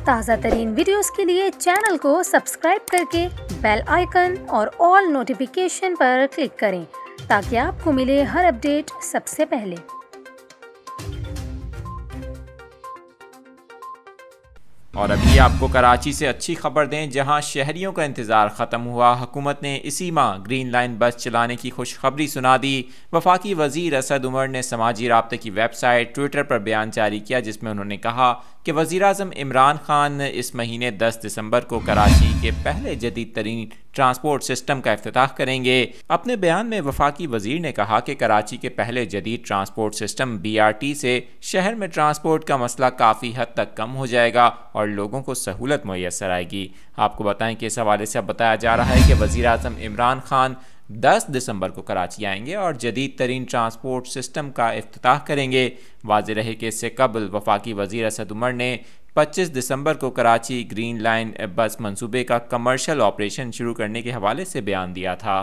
ताज़ा तरीन वीडियोस के लिए चैनल को सब्सक्राइब करके बेल आइकन और ऑल नोटिफिकेशन पर क्लिक करें ताकि आपको मिले हर अपडेट सबसे पहले। और अभी आपको कराची से अच्छी खबर दें, जहां शहरियों का इंतज़ार ख़त्म हुआ। हुकूमत ने इसी माह ग्रीन लाइन बस चलाने की खुशखबरी सुना दी। वफाकी वज़ीर असद उमर ने समाजी राब्ते की वेबसाइट ट्विटर पर बयान जारी किया, जिसमें उन्होंने कहा कि वज़ीर-ए-आज़म इमरान खान इस महीने 10 दिसंबर को कराची के पहले जदीद तरीन ट्रांसपोर्ट सिस्टम का इफ्तिताह करेंगे। अपने बयान में वफाकी वज़ीर ने कहा कि कराची के पहले जदीद ट्रांसपोर्ट सिस्टम BRT से शहर में ट्रांसपोर्ट का मसला काफ़ी हद तक कम हो जाएगा और लोगों को सहूलत मुयस्सर आएगी। आपको बताएं कि इस हवाले से अब बताया जा रहा है कि वज़ीर-ए-आज़म इमरान खान 10 दिसंबर को कराची आएंगे और जदीद तरीन ट्रांसपोर्ट सिस्टम का इफ्तिताह करेंगे। वाज़ेह रहे कि इससे कबल वफाकी वज़ीर असद उमर ने 25 दिसंबर को कराची ग्रीन लाइन बस मंसूबे का कमर्शियल ऑपरेशन शुरू करने के हवाले से बयान दिया था।